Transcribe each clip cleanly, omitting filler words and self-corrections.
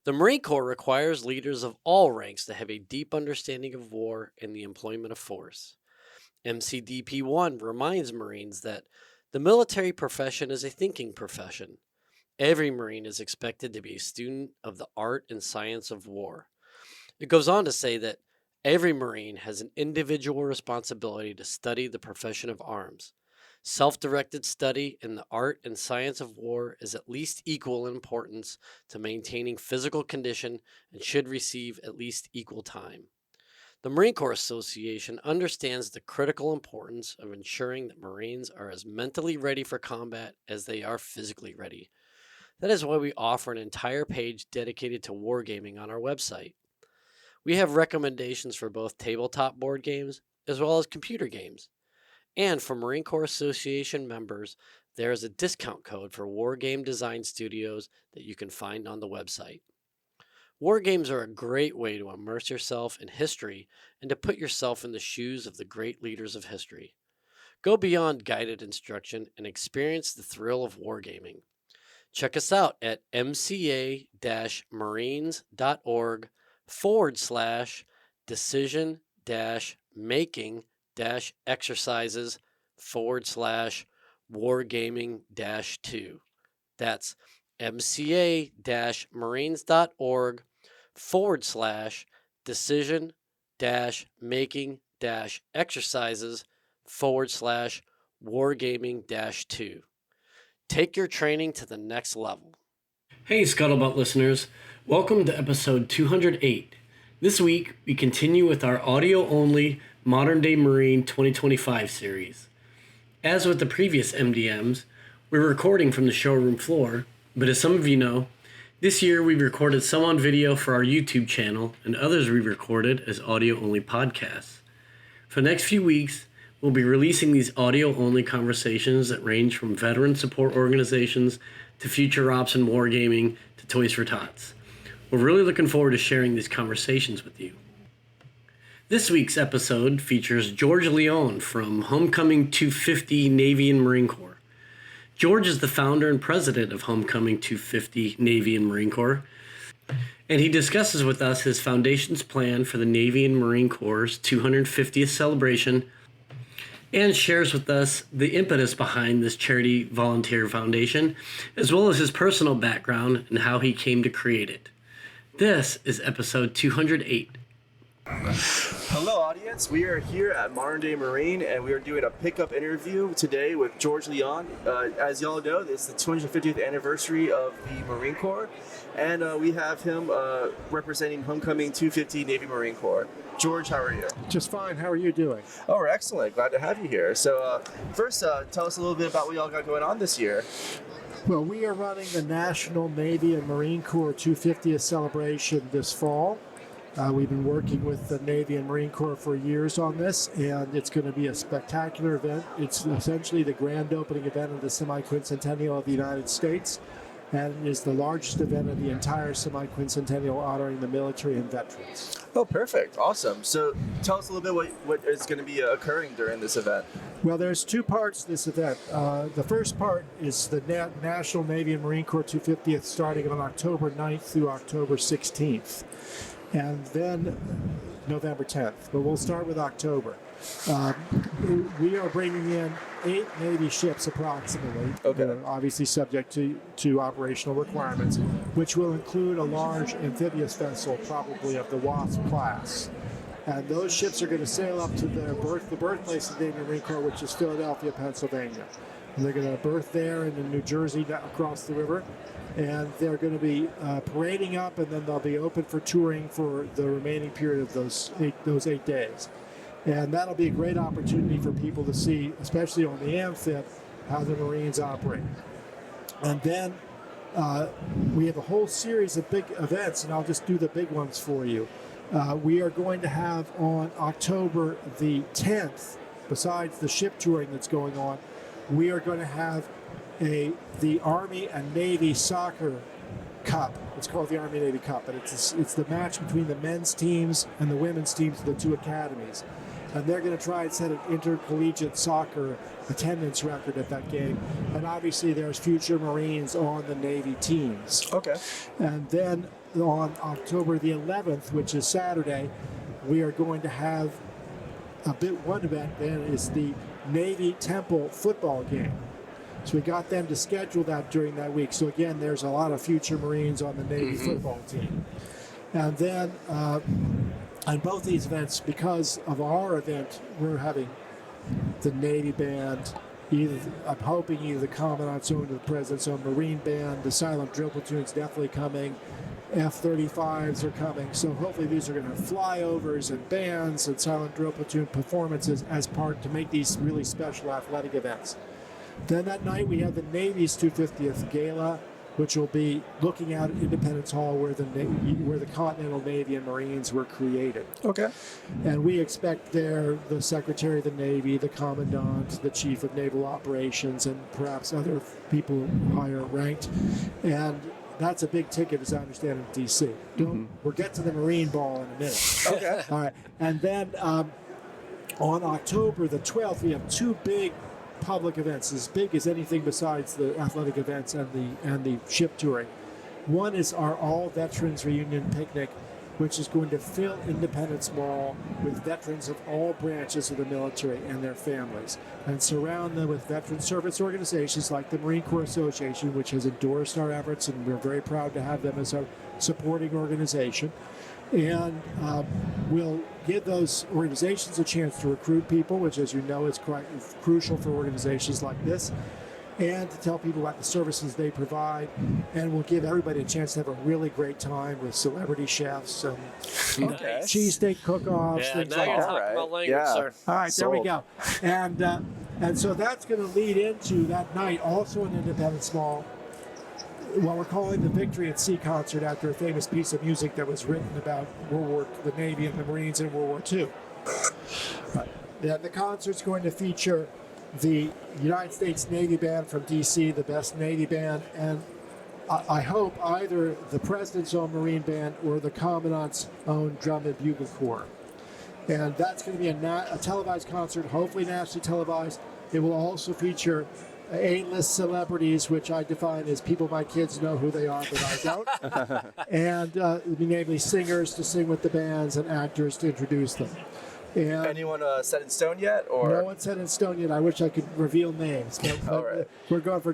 The Marine Corps requires leaders of all ranks to have a deep understanding of war and the employment of force. MCDP 1 reminds Marines that the military profession is a thinking profession. Every Marine is expected to be a student of the art and science of war. It goes on to say that every Marine has an individual responsibility to study the profession of arms. Self directed study in the art and science of war is at least equal in importance to maintaining physical condition and should receive at least equal time. The Marine Corps Association understands the critical importance of ensuring that Marines are as mentally ready for combat as they are physically ready. That is why we offer an entire page dedicated to wargaming on our website. We have recommendations for both tabletop board games as well as computer games. And for Marine Corps Association members, there is a discount code for War Game Design Studios that you can find on the website. War games are a great way to immerse yourself in history and to put yourself in the shoes of the great leaders of history. Go beyond guided instruction and experience the thrill of wargaming. Check us out at mca-marines.org/decision-making-exercises/wargaming-2. That's mca-marines.org/decision-making-exercises/wargaming-2. Take your training to the next level. Hey, Scuttlebutt listeners. Welcome to episode 208. This week, we continue with our audio-only Modern Day Marine 2025 series. As with the previous MDMs, we're recording from the showroom floor, but as some of you know, this year we've recorded some on video for our YouTube channel and others we've recorded as audio-only podcasts. For the next few weeks, we'll be releasing these audio-only conversations that range from veteran support organizations to future ops and wargaming to Toys for Tots. We're really looking forward to sharing these conversations with you. This week's episode features George Leone from Homecoming 250 Navy and Marine Corps. George is the founder and president of Homecoming 250 Navy and Marine Corps, and he discusses with us his foundation's plan for the Navy and Marine Corps' 250th celebration and shares with us the impetus behind this charity volunteer foundation, as well as his personal background and how he came to create it. This is episode 208. Hello audience, we are here at Modern Day Marine and we are doing a pickup interview today with George Leone. As y'all know, this is the 250th anniversary of the Marine Corps, and we have him representing Homecoming 250 Navy Marine Corps. George, how are you? Just fine. How are you doing? Oh, we're excellent. Glad to have you here. So first, tell us a little bit about what y'all got going on this year. Well, we are running the National Navy and Marine Corps 250th celebration this fall. We've been working with the Navy and Marine Corps for years on this, and it's going to be a spectacular event. It's essentially the grand opening event of the semi-quincentennial of the United States, and it is the largest event of the entire semi-quincentennial honoring the military and veterans. Oh, perfect. Awesome. So tell us a little bit what is going to be occurring during this event. Well, there's two parts to this event. The first part is the National Navy and Marine Corps 250th starting on October 9th through October 16th. And then November 10th, but we'll start with October. We are bringing in 8 Navy ships approximately, obviously subject to operational requirements, which will include a large amphibious vessel, probably of the Wasp class. And those ships are going to sail up to the birthplace of the Navy Marine Corps, which is Philadelphia, Pennsylvania. And they're going to berth there and in New Jersey across the river. And they're going to be parading up, and then they'll be open for touring for the remaining period of those eight days. And that'll be a great opportunity for people to see, especially on the amphib, how the Marines operate. And then we have a whole series of big events, and I'll just do the big ones for you. We are going to have on October the 10th, besides the ship touring that's going on, we are going to have the Army and Navy Soccer Cup. It's called the Army Navy Cup, but it's the match between the men's teams and the women's teams of the two academies. And they're going to try and set an intercollegiate soccer attendance record at that game. And obviously there's future Marines on the Navy teams. Okay. And then on October the 11th, which is Saturday, we are going to have one event then is the Navy Temple football game. So we got them to schedule that during that week. So again, there's a lot of future Marines on the Navy football team. And then on both these events, because of our event, we're having the Navy band, I'm hoping either the Commandant's own or the President's own Marine band, the silent drill platoon's definitely coming, F-35s are coming. So hopefully these are going to have flyovers and bands and silent drill platoon performances as part to make these really special athletic events. Then that night we have the Navy's 250th Gala, which will be looking out at Independence Hall where the Continental Navy and Marines were created. Okay. And we expect there the Secretary of the Navy, the Commandant, the Chief of Naval Operations, and perhaps other people higher ranked. And that's a big ticket, as I understand, in D.C. We'll get to the Marine Ball in a minute. Okay. All right. And then on October the 12th, we have two big public events, as big as anything besides the athletic events and the ship touring. One is our All Veterans Reunion Picnic, which is going to fill Independence Mall with veterans of all branches of the military and their families, and surround them with veteran service organizations like the Marine Corps Association, which has endorsed our efforts, and we're very proud to have them as our supporting organization. And we'll give those organizations a chance to recruit people, which, as you know, is quite crucial for organizations like this, and to tell people about the services they provide. And we'll give everybody a chance to have a really great time with celebrity chefs and Okay. cheesesteak cook-offs, Yeah, things now like you're that. talking about language, Yeah. sir. All right, there we Sold. go. And so that's going to lead into that night, also in Independence Mall, what we're calling the Victory at Sea concert, after a famous piece of music that was written about the Navy and the Marines in World War II. Then the concert's going to feature the United States Navy Band from D.C., the best Navy band, and I hope either the President's own Marine Band or the Commandant's own Drum and Bugle Corps. And that's going to be a televised concert, hopefully nationally televised. It will also feature A-list celebrities, which I define as people my kids know who they are, but I don't. And it'll be namely singers to sing with the bands and actors to introduce them. And Anyone set in stone yet, or no one's set in stone yet. I wish I could reveal names, but All right. we're going for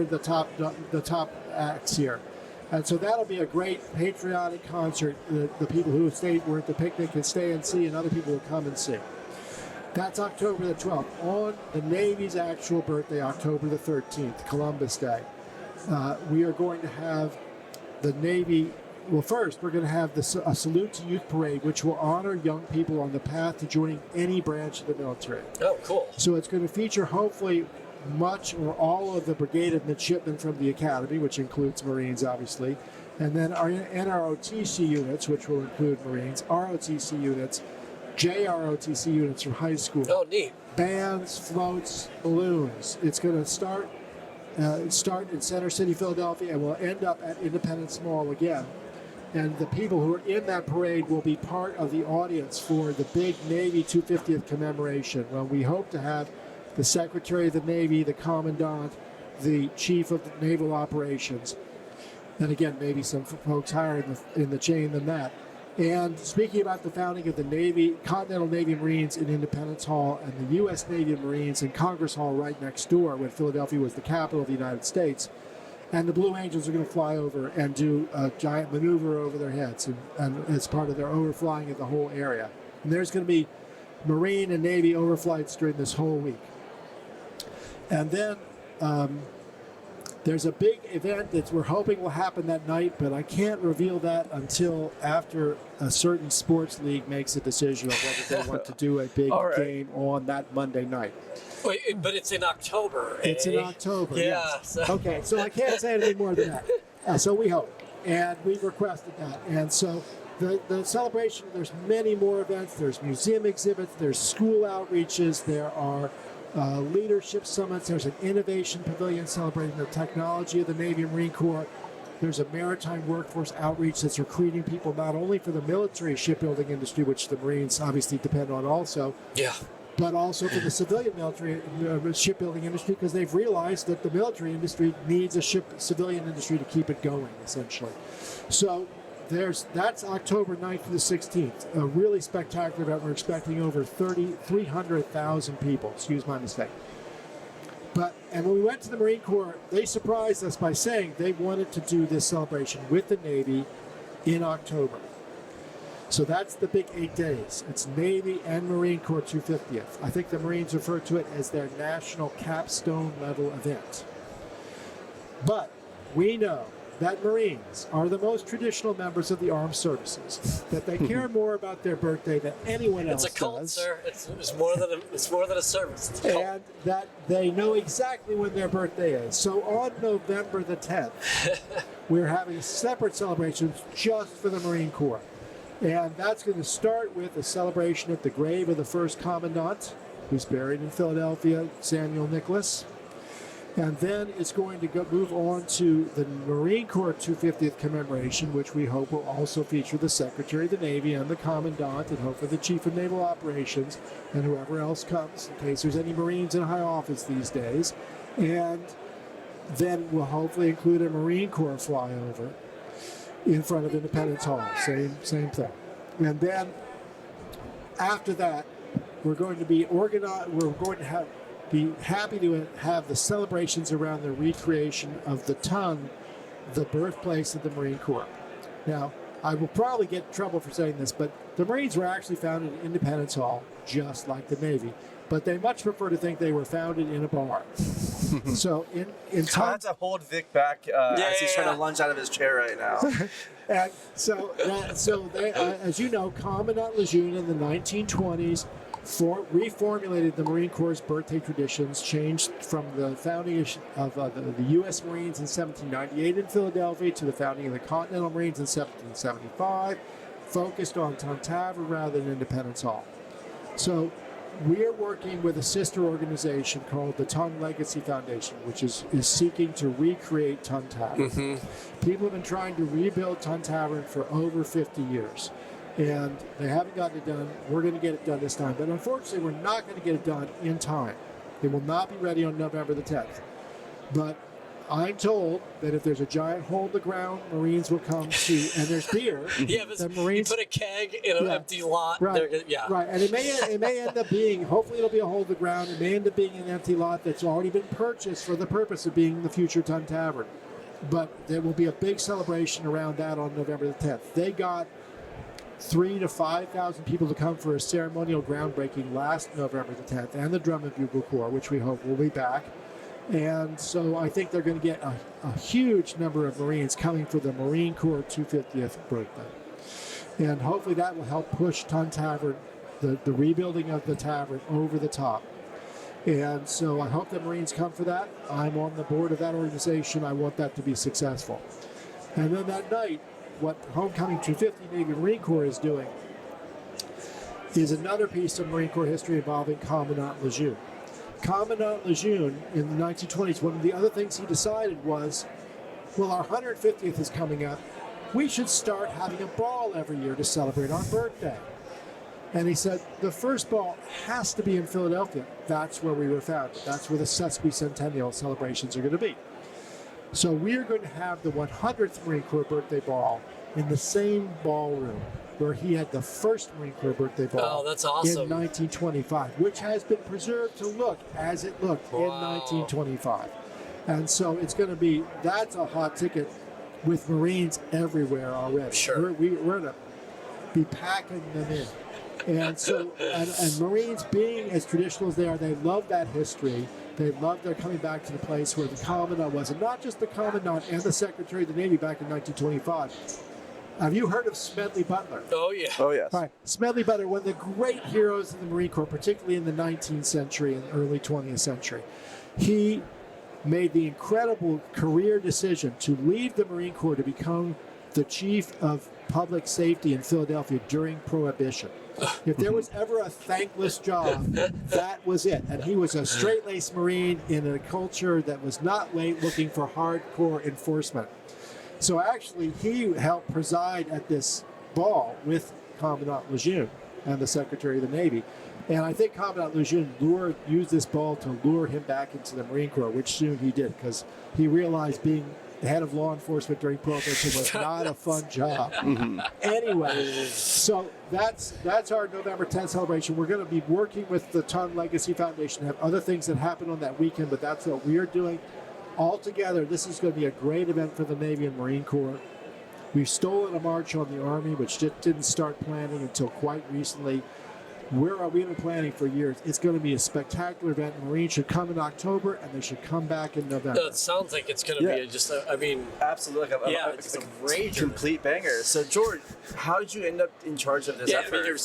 the top acts here. And so that'll be a great patriotic concert. The people who were at the picnic can stay and see, and other people will come and see. That's October the 12th. On the Navy's actual birthday, October the 13th, Columbus Day, we are going to have the Navy. Well, first, we're going to have a Salute to Youth Parade, which will honor young people on the path to joining any branch of the military. Oh, cool. So it's going to feature, hopefully, much or all of the Brigade of Midshipmen from the Academy, which includes Marines, obviously, and then our NROTC units, which will include Marines, ROTC units, JROTC units from high school, Oh, neat. bands, floats, balloons. It's going to start in Center City, Philadelphia, and will end up at Independence Mall again. And the people who are in that parade will be part of the audience for the big Navy 250th commemoration, when we hope to have the Secretary of the Navy, the Commandant, the Chief of Naval Operations, and again, maybe some folks higher in the chain than that. And speaking about the founding of the Navy, Continental Navy Marines in Independence Hall, and the U.S. Navy Marines in Congress Hall right next door, when Philadelphia was the capital of the United States. And the Blue Angels are going to fly over and do a giant maneuver over their heads, and as part of their overflying of the whole area. And there's going to be Marine and Navy overflights during this whole week. And then there's a big event that we're hoping will happen that night, but I can't reveal that until after a certain sports league makes a decision on whether they want to do a big All right. game on that Monday night. Wait, but it's in October. It's in eh? October. Yeah. Yes. So. Okay, so I can't say anything more than that. So we hope, and we've requested that. And so the celebration, there's many more events. There's museum exhibits. There's school outreaches. There are leadership summits. There's an innovation pavilion celebrating the technology of the Navy and Marine Corps. There's a maritime workforce outreach that's recruiting people not only for the military shipbuilding industry, which the Marines obviously depend on also, Yeah. but also for the civilian military shipbuilding industry, because they've realized that the military industry needs a civilian industry to keep it going, essentially. So that's October 9th to the 16th. A really spectacular event. We're expecting over 300,000 people. Excuse my mistake. And when we went to the Marine Corps, they surprised us by saying they wanted to do this celebration with the Navy in October. So that's the big 8 days. It's Navy and Marine Corps 250th. I think the Marines refer to it as their national capstone level event. But we know that Marines are the most traditional members of the armed services, that they care more about their birthday than anyone else does. It's a cult, sir. It's more than a service. It's a cult. And that they know exactly when their birthday is. So on November the 10th, we're having separate celebrations just for the Marine Corps. And that's going to start with a celebration at the grave of the first commandant, who's buried in Philadelphia, Samuel Nicholas. And then it's going to move on to the Marine Corps 250th commemoration, which we hope will also feature the Secretary of the Navy and the Commandant, and hopefully the Chief of Naval Operations, and whoever else comes, in case there's any Marines in high office these days. And then we'll hopefully include a Marine Corps flyover in front of Independence Hall. Same thing. And then after that, we're going to be happy to have the celebrations around the recreation of the Ton, the birthplace of the Marine Corps. Now, I will probably get in trouble for saying this, but the Marines were actually founded in Independence Hall, just like the Navy. But they much prefer to think they were founded in a bar. So in I had to hold Vic back as he's trying to lunge out of his chair right now. And so they, as you know, Commandant Lejeune in the 1920s reformulated the Marine Corps' birthday traditions, changed from the founding of the U.S. Marines in 1798 in Philadelphia to the founding of the Continental Marines in 1775, focused on Ton Tavern rather than Independence Hall. So we're working with a sister organization called the Ton Legacy Foundation, which is seeking to recreate Ton Tavern. Mm-hmm. People have been trying to rebuild Ton Tavern for over 50 years. And they haven't gotten it done. We're going to get it done this time. But unfortunately, we're not going to get it done in time. It will not be ready on November the 10th. But I'm told that if there's a giant hole in the ground, Marines will come to, and there's beer. Yeah, but Marines, you put a keg in an empty lot. Right, yeah. Right, and it may end up being, hopefully it'll be a hole in the ground, it may end up being an empty lot that's already been purchased for the purpose of being the future Ton Tavern. But there will be a big celebration around that on November the 10th. They got 3,000 to 5,000 people to come for a ceremonial groundbreaking last November the 10th, and the Drum and Bugle Corps, which we hope will be back. And so I think they're going to get a huge number of Marines coming for the Marine Corps 250th birthday. And hopefully that will help push Ton Tavern, the rebuilding of the tavern, over the top. And so I hope the Marines come for that. I'm on the board of that organization. I want that to be successful. And then that night, what Homecoming 250 Navy Marine Corps is doing is another piece of Marine Corps history involving Commandant Lejeune. Commandant Lejeune, in the 1920s, one of the other things he decided was, well, our 150th is coming up. We should start having a ball every year to celebrate our birthday. And he said, the first ball has to be in Philadelphia. That's where we were founded. That's where the sesquicentennial celebrations are going to be. So we are going to have the 100th Marine Corps birthday ball in the same ballroom where he had the first Marine Corps birthday ball that's awesome. in 1925, which has been preserved to look as it looked in 1925. And so it's going to be, that's a hot ticket with Marines everywhere already. Sure. We're going to be packing them in. And so, and Marines, being as traditional as they are, they love that history. They love their coming back to the place where the Commandant was, and not just the Commandant and the Secretary of the Navy back in 1925. Have you heard of Smedley Butler? Oh, yeah. Oh, yes. Right. Smedley Butler, one of the great heroes of the Marine Corps, particularly in the 19th century and early 20th century. He made the incredible career decision to leave the Marine Corps to become the chief of public safety in Philadelphia during Prohibition. If there was ever a thankless job, that was it. And he was a straight-laced Marine in a culture that was not looking for hardcore enforcement. So actually, he helped preside at this ball with Commandant Lejeune and the Secretary of the Navy. And I think Commandant Lejeune used this ball to lure him back into the Marine Corps, which soon he did, because he realized being the head of law enforcement during Prohibition was not a fun job. Anyway, so that's our November 10th celebration. We're going to be working with the Ton Legacy Foundation to have other things that happen on that weekend, but that's what we are doing. Altogether, this is going to be a great event for the Navy and Marine Corps. We've stolen a march on the Army, which just didn't start planning until quite recently. We've been planning for years. It's going to be a spectacular event. Marines should come in October, and they should come back in November. It sounds like it's going to be absolutely. it's a great complete banger. So, George, how did you end up in charge of this effort? you're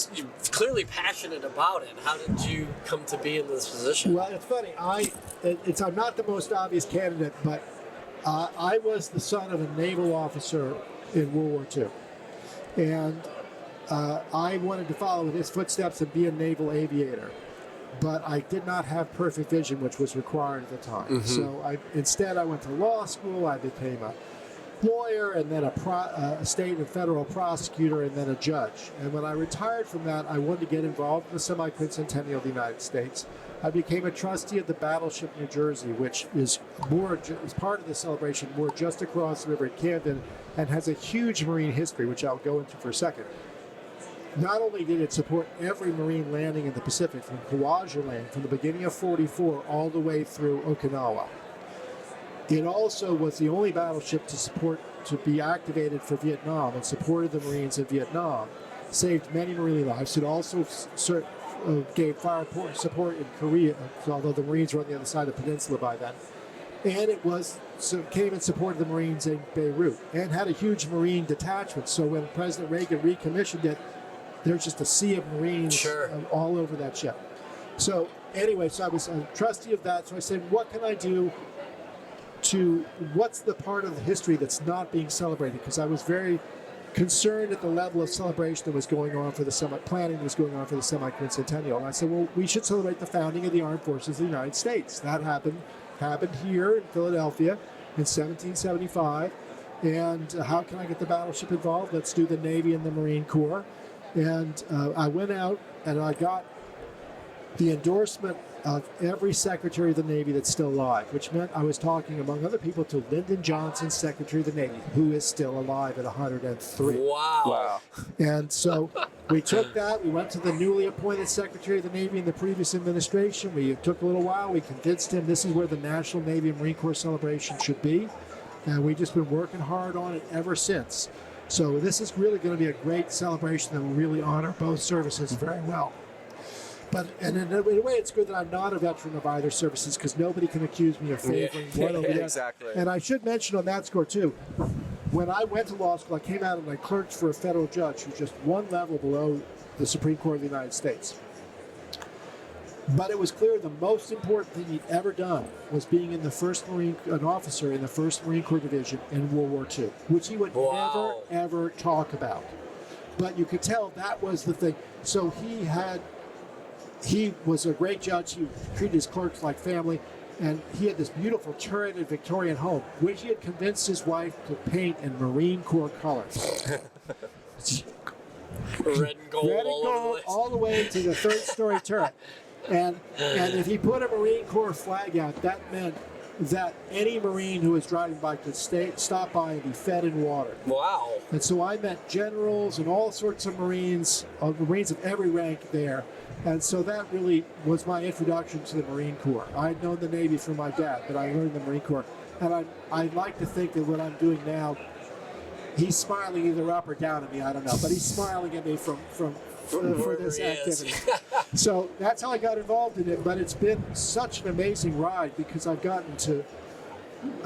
clearly passionate about it. How did you come to be in this position? Well, it's funny. I'm not the most obvious candidate, but I was the son of a naval officer in World War II. And I wanted to follow in his footsteps and be a naval aviator, but I did not have perfect vision, which was required at the time. So instead I went to law school. I became a lawyer, and then a state and federal prosecutor, and then a judge. And when I retired from that, I wanted to get involved in the semi-quincentennial of the United States. I became a trustee of the Battleship New Jersey, which is part of the celebration, moored just across the river at Camden, and has a huge marine history, which I'll go into for a second. Not only did it support every Marine landing in the Pacific from Kwajalein from the beginning of 44 all the way through Okinawa, it also was the only battleship to be activated for Vietnam and supported the Marines in Vietnam, saved many Marine lives. It also gave fire support in Korea, although the Marines were on the other side of the peninsula by then. And came and supported the Marines in Beirut and had a huge Marine detachment. So when President Reagan recommissioned it, there's just a sea of Marines all over that ship. So anyway, I was a trustee of that. So I said, what can I do what's the part of the history that's not being celebrated? Because I was very concerned at the level of celebration that was going on for the semi-quincentennial. And I said, well, we should celebrate the founding of the Armed Forces of the United States. That happened here in Philadelphia in 1775. And how can I get the battleship involved? Let's do the Navy and the Marine Corps. And I went out and I got the endorsement of every Secretary of the Navy that's still alive, which meant I was talking, among other people, to Lyndon Johnson, Secretary of the Navy, who is still alive at 103. Wow. And so we took that. We went to the newly appointed Secretary of the Navy in the previous administration. It took a little while. We convinced him this is where the National Navy and Marine Corps celebration should be. And we've just been working hard on it ever since. So this is really going to be a great celebration that will really honor both services very well. And in a way, it's good that I'm not a veteran of either services, because nobody can accuse me of favoring one over the other. Exactly. And I should mention on that score, too, when I went to law school, I came out and I clerked for a federal judge who's just one level below the Supreme Court of the United States. But it was clear the most important thing he'd ever done was being in an officer in the 1st Marine Corps Division in World War II, which he would never, ever talk about. But you could tell that was the thing. So he was a great judge. He treated his clerks like family. And he had this beautiful turreted Victorian home, which he had convinced his wife to paint in Marine Corps colors. Red and gold, all the way to the 3rd-story turret. And if he put a Marine Corps flag out, that meant that any Marine who was driving by could stop by and be fed and watered. Wow. And so I met generals and all sorts of Marines of every rank there. And so that really was my introduction to the Marine Corps. I'd known the Navy from my dad, but I learned the Marine Corps. And I'd like to think that what I'm doing now, he's smiling either up or down at me, I don't know. But he's smiling at me for this activity. So that's how I got involved in it. But it's been such an amazing ride, because I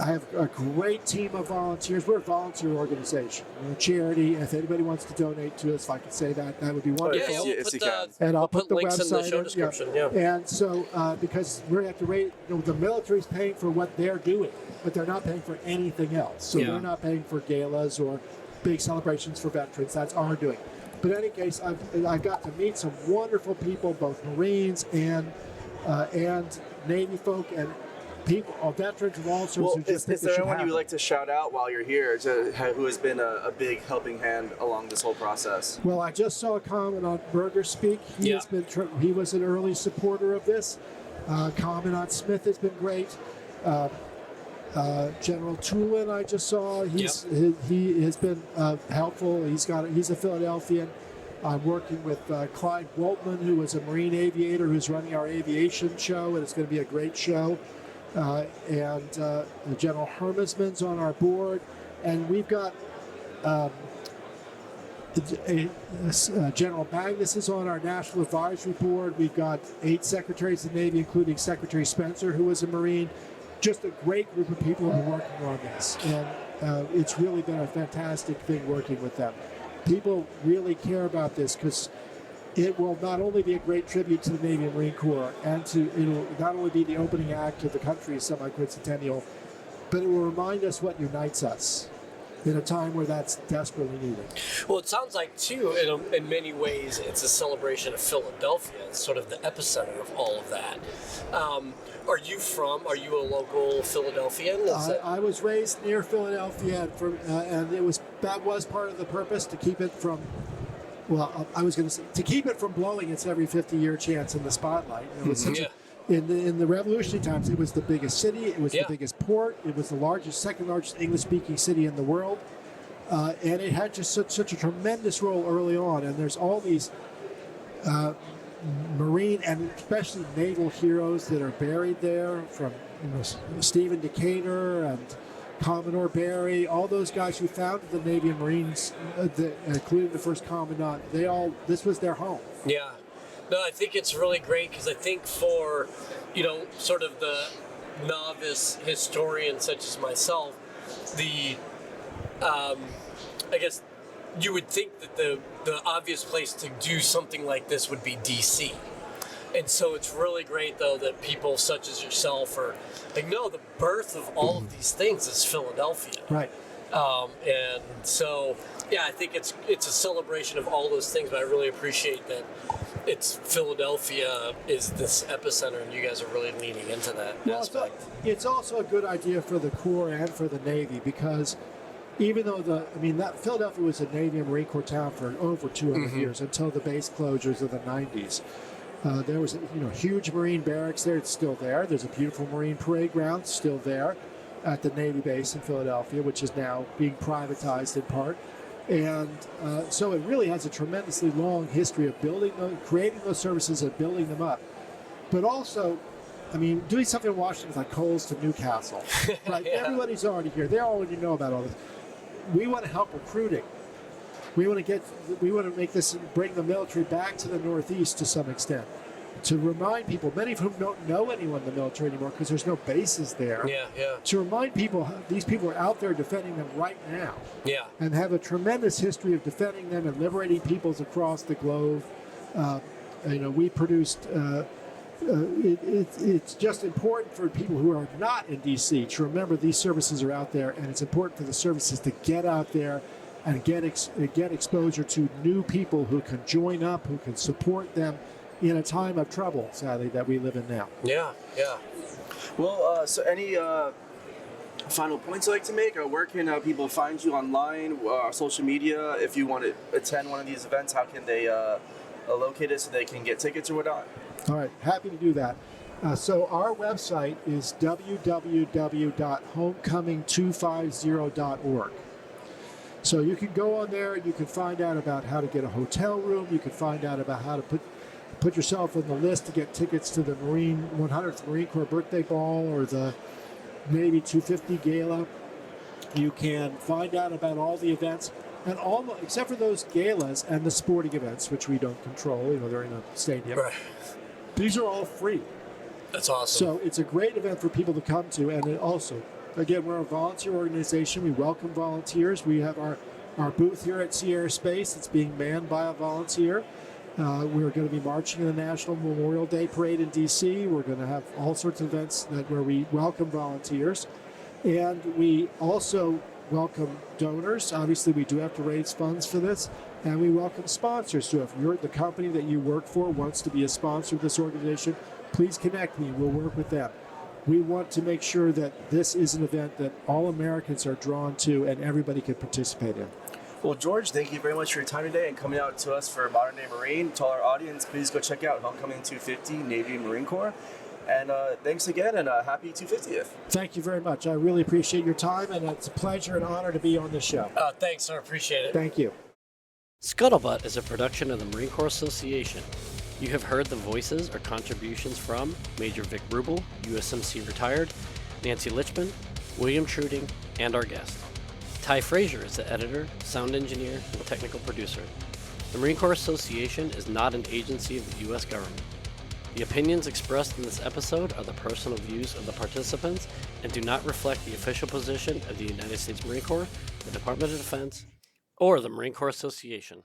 have a great team of volunteers. We're a volunteer organization. We're a charity. If anybody wants to donate to us, if I could say that would be wonderful. I'll put the links website in the show description. Yeah. And so, because we have to rate, the military's paying for what they're doing, but they're not paying for anything else. So they're not paying for galas or big celebrations for veterans. That's our doing. But in any case, I've got to meet some wonderful people, both Marines and Navy folk and people, veterans of all sorts. Is there anyone you would like to shout out while you're here who has been a big helping hand along this whole process? Well, I just saw a Commandant Berger speak. He was an early supporter of this. Commandant Smith has been great. General Tulin, I just saw. He has been helpful. He's a Philadelphian. I'm working with Clyde Woltman, who is a Marine aviator who's running our aviation show, and it's going to be a great show. And General Hermesman's on our board, and we've got General Magnus is on our National Advisory Board. We've got 8 Secretaries of the Navy, including Secretary Spencer, who was a Marine. Just a great group of people who are working on this, and it's really been a fantastic thing working with them. People really care about this because it will not only be a great tribute to the Navy and Marine Corps, and it'll not only be the opening act of the country's semi-quincentennial, but it will remind us what unites us in a time where that's desperately needed. Well, it sounds like, too, in many ways, it's a celebration of Philadelphia. It's sort of the epicenter of all of that. Are you a local Philadelphian? I was raised near Philadelphia, and that was part of the purpose, to keep it from, to keep it from blowing its every 50-year chance in the spotlight. It was in the revolutionary times, it was the biggest city, it was the biggest port, it was the second largest English-speaking city in the world, and it had just such a tremendous role early on. And there's all these Marine and especially naval heroes that are buried there, from Stephen Decatur and Commodore Barry, all those guys who founded the Navy and Marines, including the first commandant. This was their home. Yeah. No, I think it's really great because I think for, sort of the novice historian such as myself, I guess you would think that the obvious place to do something like this would be DC. And so it's really great, though, that people such as yourself are like, no, the birth of all of these things is Philadelphia. Right. And so, I think it's a celebration of all those things, but I really appreciate that it's Philadelphia is this epicenter, and you guys are really leaning into that aspect. It's also a good idea for the Corps and for the Navy, because even though that Philadelphia was a Navy and Marine Corps town for over 200 years, until the base closures of the 90s. There was huge Marine barracks there. It's still there. There's a beautiful Marine parade ground still there at the Navy base in Philadelphia, which is now being privatized in part. And so it really has a tremendously long history of creating those services and building them up. But also, doing something in Washington is like Coles to Newcastle. Right? Everybody's already here. They already know about all this. We want to help recruiting. We want to bring the military back to the Northeast to some extent, to remind people, many of whom don't know anyone in the military anymore because there's no bases there. To remind people, these people are out there defending them right now. And have a tremendous history of defending them and liberating peoples across the globe. We produced. It's just important for people who are not in D.C. to remember these services are out there, and it's important for the services to get out there and get exposure to new people who can join up, who can support them in a time of trouble, sadly, that we live in now. Well, so any final points you'd like to make? Or where can people find you online, social media? If you want to attend one of these events, how can they locate it so they can get tickets or whatnot? All right, happy to do that. So our website is www.homecoming250.org. So you can go on there, you can find out about how to get a hotel room, you can find out about how to put yourself on the list to get tickets to the 100th Marine Corps birthday ball or the Navy 250 Gala. You can find out about all the events, and except for those galas and the sporting events, which we don't control, they're in a stadium. Right. These are all free. That's awesome. So it's a great event for people to come to, and it also, again, we're a volunteer organization. We welcome volunteers. We have our booth here at Sierra Space. It's being manned by a volunteer. We're going to be marching in the National Memorial Day Parade in D.C. We're going to have all sorts of events where we welcome volunteers. And we also welcome donors. Obviously, we do have to raise funds for this. And we welcome sponsors. So if the company that you work for wants to be a sponsor of this organization, please connect me. We'll work with them. We want to make sure that this is an event that all Americans are drawn to and everybody can participate in. Well, George, thank you very much for your time today and coming out to us for Modern Day Marine. To all our audience, please go check out Homecoming 250 Navy and Marine Corps. And thanks again, and happy 250th. Thank you very much. I really appreciate your time, and it's a pleasure and honor to be on this show. Thanks, sir. Appreciate it. Thank you. Scuttlebutt is a production of the Marine Corps Association. You have heard the voices or contributions from Major Vic Rubel, USMC retired, Nancy Lichman, William Truding, and our guest. Ty Frazier is the editor, sound engineer, and technical producer. The Marine Corps Association is not an agency of the U.S. government. The opinions expressed in this episode are the personal views of the participants and do not reflect the official position of the United States Marine Corps, the Department of Defense, or the Marine Corps Association.